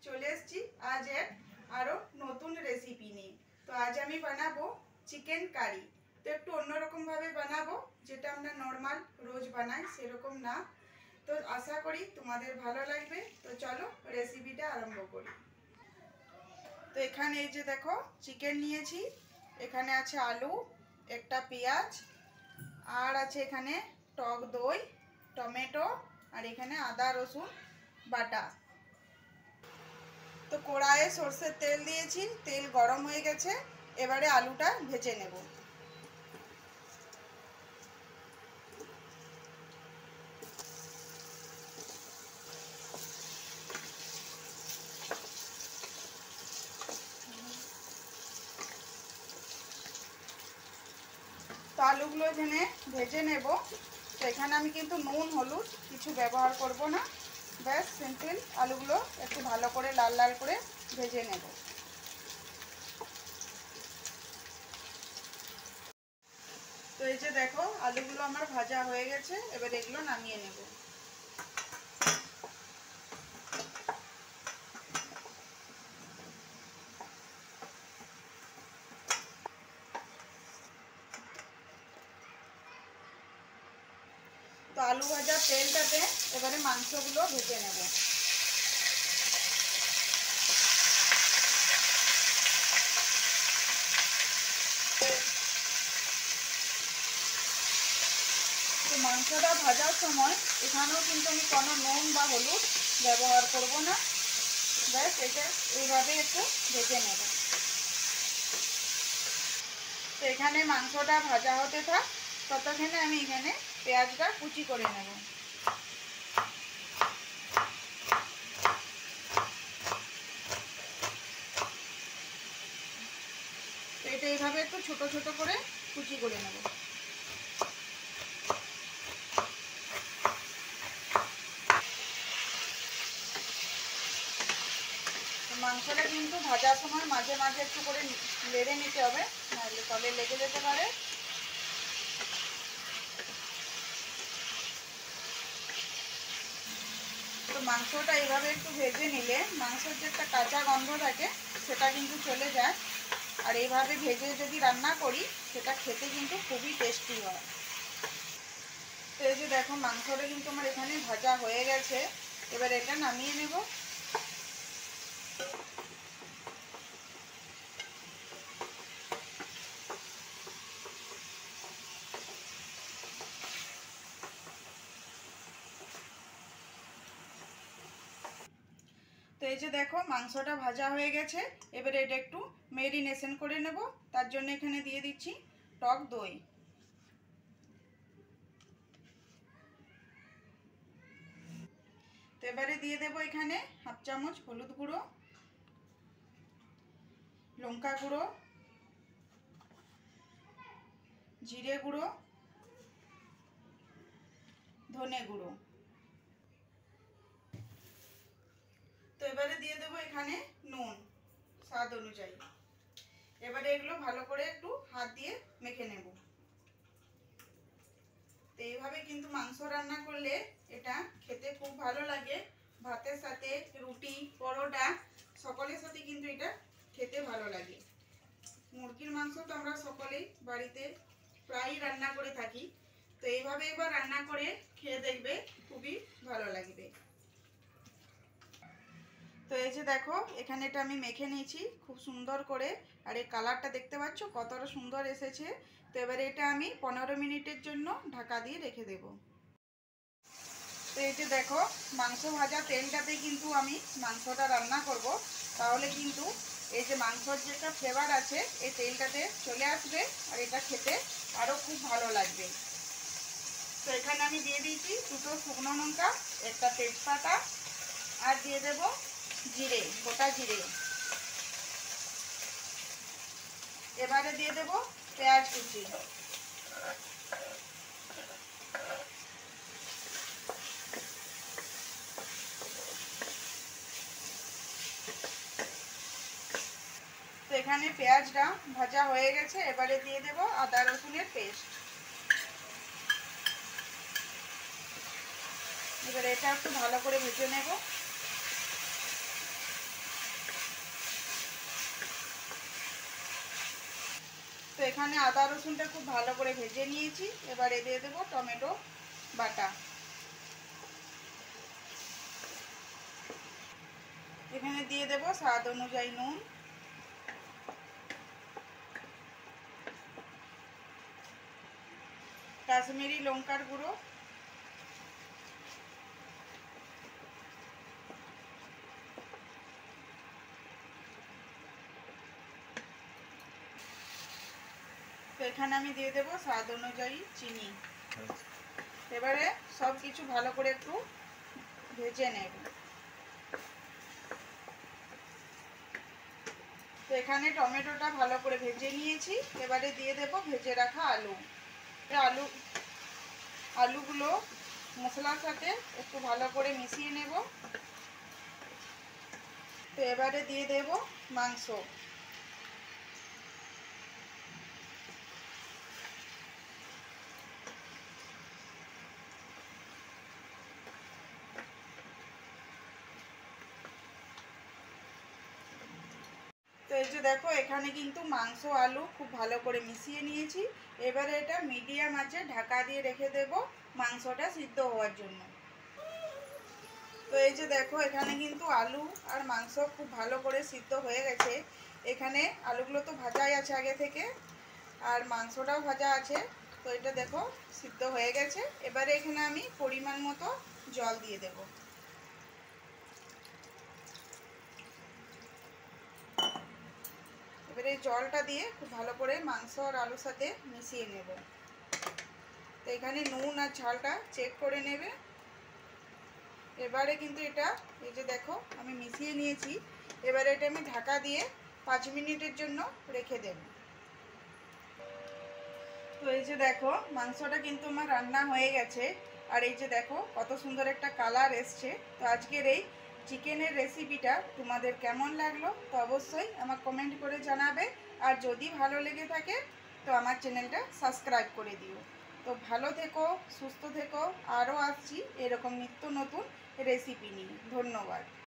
চলে এসেছি আজ এক আরো নতুন রেসিপি নিয়ে। তো আজ আমি বানাবো চিকেন কারি। তো একটু অন্যরকম ভাবে বানাবো, যেটা আমরা নর্মাল রোজ বানাই সেরকম না। তো আশা করি তোমাদের ভালো লাগবে। তো চলো রেসিপিটা আরম্ভ করি। তো এখানে এই যে দেখো চিকেন নিয়েছি, এখানে আছে আলু, একটা পেঁয়াজ, আর আছে এখানে টক দই, টমেটো, আর এখানে আদা রসুন বাটা। তো কড়াইয়ে সরষের তেল দিয়েছি, তেল গরম হয়ে গেছে, এবারে আলুটা ভেজে নেব। তো আলুগুলো এখানে ভেজে নেব। তো এখানে আমি কিন্তু নুন হলুদ কিছু ব্যবহার করব না, ব্যাস সিম্পল আলুগুলো একটু ভালো করে লাল লাল করে ভেজে নেব। তো এই যে দেখো আলুগুলো আমার ভাজা হয়ে গেছে, এবার এগুলো নামিয়ে নেব। তো আলু ভাজার তেলটাতে এবারে মাংসগুলো ভেজে নেব। তো মাংসটা ভাজার সময় এখানেও কিন্তু আমি কোনো নুন বা হলুদ ব্যবহার করব না, ব্যাস এটা এইভাবে একটু ভেজে নেব। তো এখানে মাংসটা ভাজা হতে থাক, ততক্ষণে আমি এখানে পেঁয়াজটা কুচি করে নেব। তো এটা এইভাবে একটু ছোট ছোট করে কুচি করে নেব। মাংসটা কিন্তু ভাজার সময় মাঝে মাঝে একটু করে নেড়ে নিতে হবে, নাহলে তলে লেগে যেতে পারে। তো মাংসটা এইভাবে একটু ভেজে নিলে মাংসের যে একটা কাঁচা গন্ধ থাকে সেটা কিন্তু চলে যায়। আর এইভাবে ভেজে যদি রান্না করি সেটা খেতে কিন্তু খুবই টেস্টি হয়। তো এই যে দেখো মাংসটা কিন্তু আমার এখানে ভাজা হয়ে গেছে, এবার এটা নামিয়ে নেব। তো এই যে দেখো মাংসটা ভাজা হয়ে গেছে, এবারে এটা একটু মেরিনেশন করে নেব। তার জন্য এখানে দিয়ে দিচ্ছি টক দই। তো এবারে দিয়ে দেবো এখানে হাফ চামচ হলুদ গুঁড়ো, লঙ্কা গুঁড়ো, জিরে গুঁড়ো, ধনে গুঁড়ো। তো এবারে দিয়ে দেবো এখানে নুন স্বাদ অনুযায়ী। এবারে এগুলো ভালো করে একটু হাত দিয়ে মেখে নেব। তো এইভাবে কিন্তু মাংস রান্না করলে এটা খেতে খুব ভালো লাগে, ভাতের সাথে, রুটি, পরোটা সকলের সাথে কিন্তু এটা খেতে ভালো লাগে। মুরগির মাংস তো আমরা সকলেই বাড়িতে প্রায়ই রান্না করে থাকি। তো এইভাবে এবার রান্না করে খেয়ে দেখবে, খুবই ভালো লাগবে। তো এই যে দেখো এখানে এটা আমি মেখে নিয়েছি খুব সুন্দর করে, আর এই কালারটা দেখতে পাচ্ছ কতটা সুন্দর এসেছে। তো এবারে এটা আমি 15 মিনিটের জন্য ঢাকা দিয়ে রেখে দেব। তো এই যে দেখো মাংস ভাজা তেলটাতে কিন্তু আমি মাংসটা রান্না করব, তাহলে কিন্তু এই যে মাংসর যে একটা ফ্লেভার আছে এই তেলটাতে চলে আসবে, আর এটা খেতে আরও খুব ভালো লাগবে। তো এখানে আমি দিয়ে দিয়েছি দুটো শুকনো লঙ্কা, একটা তেজপাতা, আর দিয়ে দেব জিরে, গোটা জিরে। এবারে দিয়ে দেব পেঁয়াজ কুচি। তো এখানে পেঁয়াজটা ভাজা হয়ে গেছে, এবারে দিয়ে দেব আদা রসুনের পেস্ট। এবারে এটা একটু ভালো করে ভেজে নেব। এখানে আদা রসুনটা খুব ভালো করে ভেজে নিয়েছি। এবারে দিয়ে দেবো টমেটো বাটা। এখানে দিয়ে দেবো স্বাদ অনুযায়ী নুন, কাশ্মীরি লঙ্কার গুঁড়ো, তো এখানে আমি দিয়ে দেবো স্বাদ অনুযায়ী চিনি। এবারে সব কিছু ভালো করে একটু ভেজে নেব। তো এখানে টমেটোটা ভালো করে ভেজে নিয়েছি। এবারে দিয়ে দেব ভেজে রাখা আলু। আলুগুলো মশলার সাথে একটু ভালো করে মিশিয়ে নেব। তো এবারে দিয়ে দেব মাংস। তো এই যে দেখো এখানে কিন্তু মাংস আলু খুব ভালো করে মিশিয়ে নিয়েছি। এবারে এটা মিডিয়াম আঁচে ঢাকা দিয়ে রেখে দেব মাংসটা সিদ্ধ হওয়ার জন্য। তো এই যে দেখো এখানে কিন্তু আলু আর মাংস খুব ভালো করে সিদ্ধ হয়ে গেছে। এখানে আলুগুলো তো ভাজাই আছে আগে থেকে, আর মাংসটাও ভাজা আছে। তো এটা দেখো সিদ্ধ হয়ে গেছে। এবারে এখানে আমি পরিমাণ মতো জল দিয়ে দেব। এবারে এই জলটা দিয়ে খুব ভালো করে মাংস আর আলুর সাথে মিশিয়ে নেব। তো এখানে নুন আর ঝালটা চেক করে নেবে। এবারে কিন্তু এটা এই যে দেখো আমি মিশিয়ে নিয়েছি। এবারে এটা আমি ঢাকা দিয়ে 5 মিনিটের জন্য রেখে দেব। তো এই যে দেখো মাংসটা কিন্তু আমার রান্না হয়ে গেছে। আর এই যে দেখো কত সুন্দর একটা কালার এসছে। তো আজকের এই চিকেনের রেসিপিটা তোমাদের কেমন লাগলো তো অবশ্যই আমার কমেন্ট করে জানাবে। আর যদি ভালো লেগে থাকে তো আমার চ্যানেলটা সাবস্ক্রাইব করে দিও। তো ভালো থেকো, সুস্থ থেকো। আরও আসছি এরকম নিত্য নতুন রেসিপি নিয়ে। ধন্যবাদ।